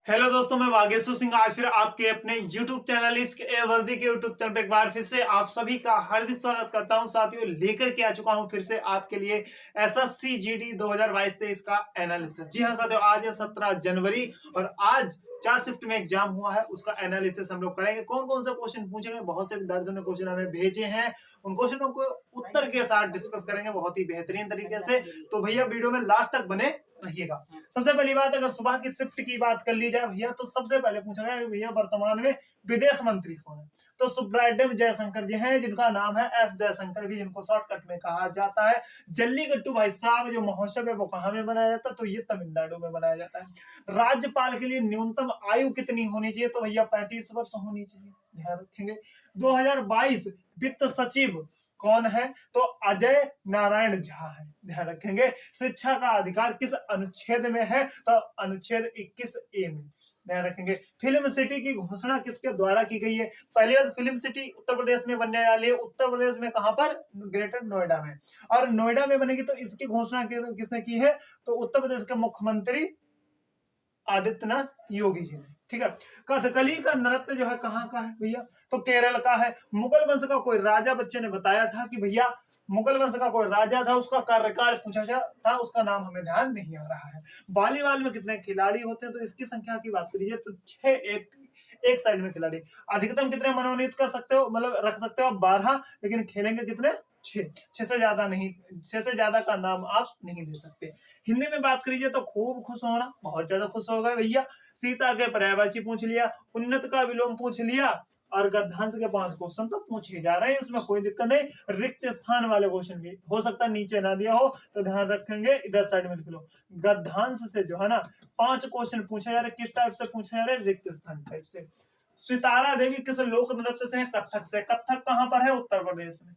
Hello दोस्तों, मैं वागेश्वर सिंह आज फिर आपके अपने YouTube चैनल इश्क ए वर्दी के YouTube चैनल पे एक बार फिर से आप सभी का हार्दिक स्वागत करता हूं। साथियों, लेकर के आ चुका हूं फिर से आपके लिए SSC GD 2022-23 का एनालिसिस। जी हां साथियों, आज है 17 जनवरी और आज 4 शिफ्ट में एग्जाम हुआ है, उसका एनालिसिस हम लोग करेंगे। कौन कौन से क्वेश्चन पूछेंगे, बहुत से विद्यार्थियों ने क्वेश्चन हमें भेजे हैं, उन क्वेश्चनों को उत्तर के साथ डिस्कस करेंगे बहुत ही बेहतरीन तरीके से। तो भैया वीडियो में लास्ट तक बने रहिएगा। सबसे पहली बात, अगर सुबह की शिफ्ट की बात कर ली जाए भैया, तो सबसे पहले पूछा गया भैया वर्तमान में विदेश मंत्री कौन है। तो सुब्रायडम जयशंकर जी हैं, जिनका नाम है एस जयशंकर भी, जिनको शॉर्टकट में कहा जाता है। जल्लीकट्टू भाई साहब जो महोत्सव है वो कहाँ में बनाया जाता है, तो ये तमिलनाडु में बनाया जाता है। राज्यपाल के लिए न्यूनतम आयु कितनी होनी चाहिए, तो भैया 35 वर्ष होनी चाहिए, ध्यान रखेंगे। 2022 वित्त सचिव कौन है, तो अजय नारायण झा है, ध्यान रखेंगे। शिक्षा का अधिकार किस अनुच्छेद में है, तो अनुच्छेद 21A में, ध्यान रखेंगे। फिल्म सिटी की घोषणा किसके द्वारा की गई है। पहली बात, फिल्म सिटी उत्तर प्रदेश में बनने वाली है। उत्तर प्रदेश में कहां पर, ग्रेटर नोएडा में, और नोएडा में बनेगी तो इसकी घोषणा किसने की है, तो उत्तर प्रदेश के मुख्यमंत्री आदित्यनाथ योगी जी ने, ठीक है। कथकली का नृत्य जो है कहाँ का है भैया, तो केरल का है। मुगल वंश का कोई राजा, बच्चे ने बताया था कि भैया मुगल वंश का कोई राजा था, उसका कार्यकाल पूछा था, उसका नाम हमें ध्यान नहीं आ रहा है। वॉलीबॉल में कितने खिलाड़ी होते हैं, तो इसकी संख्या की बात करिए तो 6 एक साइड में खिलाड़ी। अधिकतम कितने मनोनीत कर सकते हो, मतलब रख सकते हो 12, लेकिन खेलेंगे कितने, 6 से ज्यादा नहीं, 6 से ज्यादा का नाम आप नहीं ले सकते। हिंदी में बात करिए तो खूब खुश होना, बहुत ज्यादा खुश हो गए भैया। सीता के पर्यायवाची पूछ लिया, उन्नत का विलोम पूछ लिया, और गद्यांश के 5 क्वेश्चन तो पूछे जा रहे हैं, इसमें कोई दिक्कत नहीं। रिक्त स्थान वाले क्वेश्चन भी हो सकता है नीचे ना दिया हो, तो ध्यान रखेंगे, इधर साइड में लिख लो। गद्यांश से जो है ना 5 क्वेश्चन पूछे जा रहे, किस टाइप से पूछे जा रहे, रिक्त स्थान टाइप से। सितारा देवी किस लोक नृत्य से है, कथक से। कथक कहां पर है, उत्तर प्रदेश में,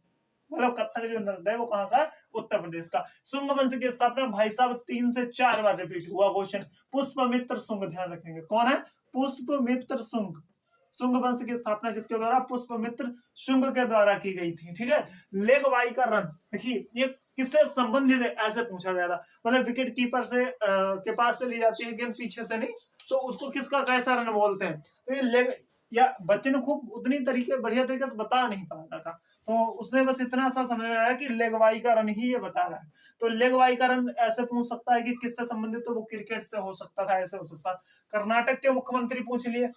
मतलब कथक जो नृत्य है वो कहां का, उत्तर प्रदेश का। शुंग वंश की स्थापना भाई साहब 3 से 4 बार रिपीट हुआ क्वेश्चन। पुष्पमित्र शुंग, ध्यान रखेंगे कौन है, पुष्पमित्र शुंग। शुंग वंश की स्थापना किसके द्वारा, पुष्पमित्र शुंग के द्वारा की गई थी, ठीक है। लेग वाई का रन, देखिए ये किससे संबंधित है, ऐसे पूछा गया था। मतलब विकेट कीपर से के पास चली जाती है गेंद, पीछे से नहीं, तो उसको किसका कैसा रन बोलते हैं, तो ये लेग, या बच्चे ने खूब उतनी तरीके बढ़िया तरीके से बता नहीं पा रहा था, तो उसने बस इतना सा समझ में आया कि लेग वाई का रन ही ये बता रहा है। तो लेग वाई का रन ऐसे पूछ सकता है कि किससे संबंधित, तो वो क्रिकेट से हो सकता था, ऐसे हो सकता। कर्नाटक के मुख्यमंत्री पूछ लिए,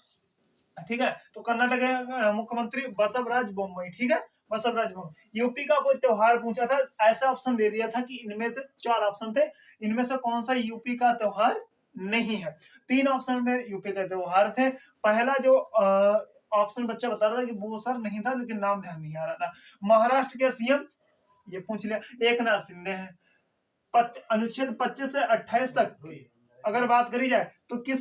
ठीक है, तो कर्नाटक के मुख्यमंत्री बसवराज बोम्मई, ठीक है, बसवराज बोम्मई। यूपी का कोई त्योहार पूछा था, ऐसा ऑप्शन दे दिया था कि इनमें से 4 ऑप्शन थे, इनमें से कौन सा यूपी का त्योहार नहीं है। 3 ऑप्शन में यूपी के त्योहार थे। पहला जो ऑप्शन बच्चा बता रहा था कि वो सर नहीं था, लेकिन नाम ध्यान नहीं आ रहा था। महाराष्ट्र के सीएम, ये पूछ लिया, एकनाथ शिंदे हैं। अनुच्छेद 25 से 28 तक अगर बात करी जाए तो किस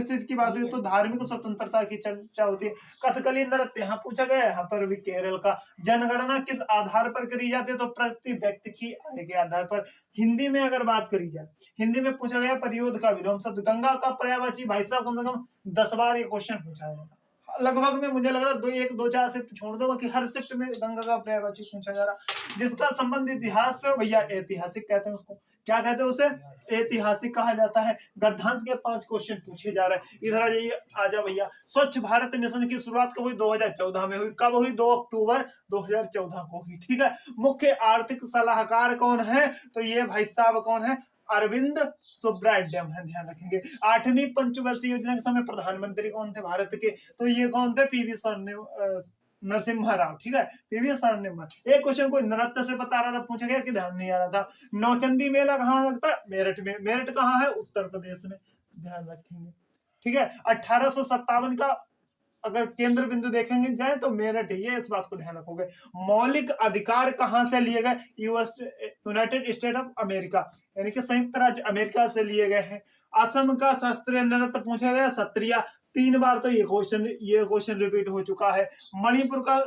चीज की बात हुई, तो धार्मिक स्वतंत्रता की चर्चा होती है। कथकली नृत्य यहाँ पूछा गया, यहाँ पर भी केरल का। जनगणना किस आधार पर करी जाती है, तो प्रति व्यक्ति की आय के आधार पर। हिंदी में अगर बात करी जाए, हिंदी में पूछा गया परियोद का विलोम शब्द। गंगा का पर्यायवाची भाई साहब कम से कम 10 बार ये क्वेश्चन पूछा जाएगा लगभग में, मुझे लग रहा है 2-4 शिफ्ट छोड़ दो, बाकी हर शिफ्ट में गंगा का पर्यायवाची पूछा जा रहा। जिसका संबंध इतिहास से, भैया ऐतिहासिक कहते हैं उसको, क्या कहते हैं उसे, ऐतिहासिक कहा जाता है। गद्यांश के 5 क्वेश्चन पूछे जा रहे हैं। इधर आ जाइए, आजा भैया। स्वच्छ भारत मिशन की शुरुआत कब हुई, 2014 में हुई। कब हुई, 2 अक्टूबर 2014 को हुई, ठीक है। मुख्य आर्थिक सलाहकार कौन है, तो ये भाई साहब कौन है, अरविंद सुब्रायडम है, ध्यान रखेंगे। 8वीं पंचवर्षीय योजना के समय प्रधानमंत्री कौन थे भारत के, तो ये कौन थे, पीवी नरसिम्हा राव, ठीक है, पीवी नरसिम्हा। एक क्वेश्चन कोई नृत्य से बता रहा था, पूछा गया कि ध्यान नहीं आ रहा था। नौचंदी मेला कहाँ लगता है, मेरठ में। मेरठ कहाँ है, उत्तर प्रदेश में, ध्यान रखेंगे, ठीक है। 1857 का अगर केंद्र बिंदु देखेंगे जाए तो मेरठ है, इस बात को ध्यान रखोगे। मौलिक अधिकार कहां से लिए गए, यूनाइटेड स्टेट ऑफ अमेरिका, यानी कि संयुक्त राज्य अमेरिका से लिए गए हैं। असम का शास्त्रीय नृत्य पूछा गया, सत्रिया। 3 बार तो ये क्वेश्चन रिपीट हो चुका है। मणिपुर का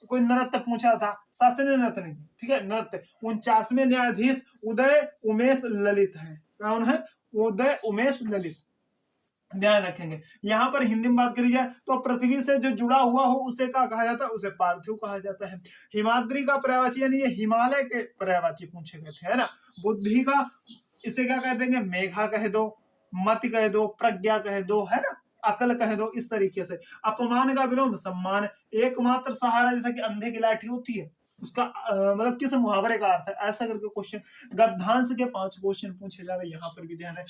कोई नृत्य पूछा था, शास्त्रीय नृत्य नहीं, ठीक है, नृत्य। 49वें न्यायाधीश उदय उमेश ललित है, कौन है, उदय उमेश ललित, ध्यान रखेंगे। यहां पर हिंदी में बात करी जाए तो पृथ्वी से जो जुड़ा हुआ हो उसे क्या कहा जाता है, उसे पार्थिव कहा जाता है। हिमाद्री का पर्यायवाची, यानी ये हिमालय के पर्यायवाची पूछे गए थे, है ना। बुद्धि का, इसे क्या कह देंगे, मेघा कह दो, मति कह दो, प्रज्ञा कह दो, है ना, अकल कह दो, इस तरीके से। अपमान का विलोम सम्मान, एकमात्र सहारा जैसा कि अंधे की लाठी होती है उसका मतलब किस मुहावरे का अर्थ है, ऐसा करके क्वेश्चन गद्यांश के 5 क्वेश्चन पूछे जा रहे हैं, यहाँ पर भी ध्यान है।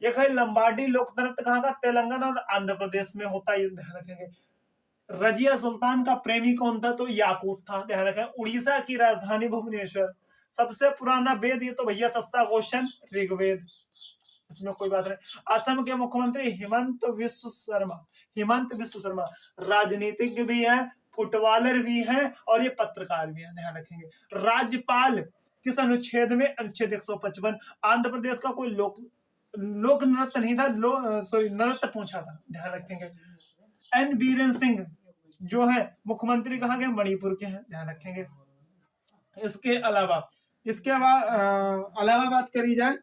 एक है लंबाडी लोक नृत्य कहाँ का, तेलंगाना और आंध्र प्रदेश में होता है, ये ध्यान रखेंगे। रजिया सुल्तान का प्रेमी कौन था, तो याकूत था, ध्यान रखें। उड़ीसा की राजधानी भुवनेश्वर। सबसे पुराना वेद, ये तो भैया सस्ता क्वेश्चन, ऋग्वेद, इसमें कोई बात नहीं। असम के मुख्यमंत्री हिमंत विश्व शर्मा, हिमंत विश्व शर्मा राजनीतिज्ञ भी है, फुटबॉलर भी है और ये पत्रकार भी है, ध्यान रखेंगे। राज्यपाल किस अनुच्छेद में, अनुच्छेद 155। आंध्र प्रदेश का कोई लोक नृत्य नहीं था, नृत्य पूछा था, ध्यान रखेंगे। एन बीरेन सिंह जो है मुख्यमंत्री कहाँ के, मणिपुर के हैं, ध्यान रखेंगे। इसके अलावा बात करी जाए,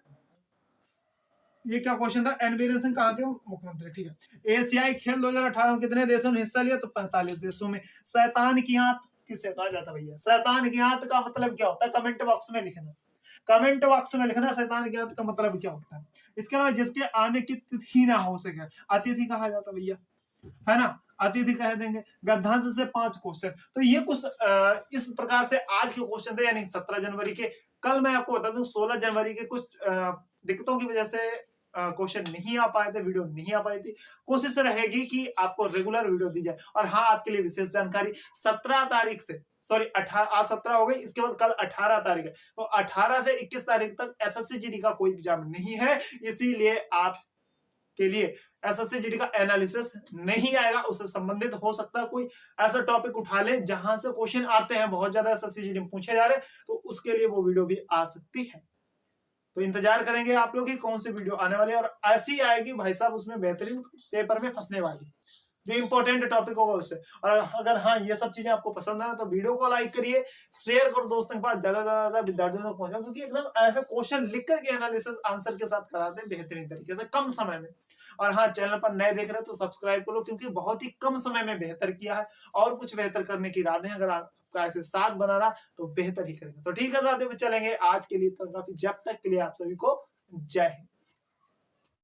ये क्या क्वेश्चन था, एन बीरेन सिंह कहाँ के मुख्यमंत्री, ठीक है। एशियाई खेल 2018 में कितने देशों ने हिस्सा लिया, तो 45 देशों में। शैतान की आंत किसे कहा जाता है भैया, शैतान की आंत का मतलब क्या होता है, कमेंट बॉक्स में लिखना, कमेंट बॉक्स में लिखना शैतान की आंत का मतलब क्या होता है। इसके अलावा जिसके आने की तिथि ना हो सके, अतिथि कहा जाता भैया, है ना, अतिथि कह देंगे। गद्यांश से 5 क्वेश्चन, तो ये कुछ इस प्रकार से आज के क्वेश्चन थे, यानी 17 जनवरी के। कल मैं आपको बता दूं 16 जनवरी के कुछ दिक्कतों की वजह से क्वेश्चन नहीं आ पाए थे, वीडियो नहीं आ पाई थी। कोशिश रहेगी कि आपको रेगुलर वीडियो दी जाए। और हाँ, आपके लिए विशेष जानकारी, 17 तारीख से, सॉरी आज 17 हो गई, इसके बाद कल 18 तारीख है, तो 18 से 21 तारीख तक एसएससी जीडी का कोई एग्जाम नहीं है, इसीलिए आप के लिए एसएससी जीडी का एनालिसिस नहीं आएगा। उससे संबंधित हो सकता है कोई ऐसा टॉपिक उठा ले जहां से क्वेश्चन आते हैं, बहुत ज्यादा एसएससी जीडी में पूछे जा रहे हैं, तो उसके लिए वो वीडियो भी आ सकती है। तो इंतजार करेंगे आप लोग की कौन सी वीडियो आने वाली है, और ऐसी आएगी भाई साहब उसमें बेहतरीन पेपर में फंसने वाली, जो इंपॉर्टेंट टॉपिक होगा उससे। और अगर हाँ ये सब चीजें आपको पसंद है ना, तो वीडियो को लाइक करिए, शेयर करो दोस्तों के पास, ज्यादा से ज्यादा विद्यार्थियों तक पहुंचाओ, क्योंकि एकदम ऐसे क्वेश्चन लिख करके एनालिसिस आंसर के साथ कराते हैं बेहतरीन तरीके से, कम समय में। और हाँ, चैनल पर नए देख रहे हैं तो सब्सक्राइब करो, क्योंकि बहुत ही कम समय में बेहतर किया है, और कुछ बेहतर करने की इरादे हैं। अगर आपका ऐसे साथ बना रहा तो बेहतर ही करेंगे। तो ठीक है साथियों, चलेंगे आज के लिए तो काफी, जब तक के लिए आप सभी को जय हिंद।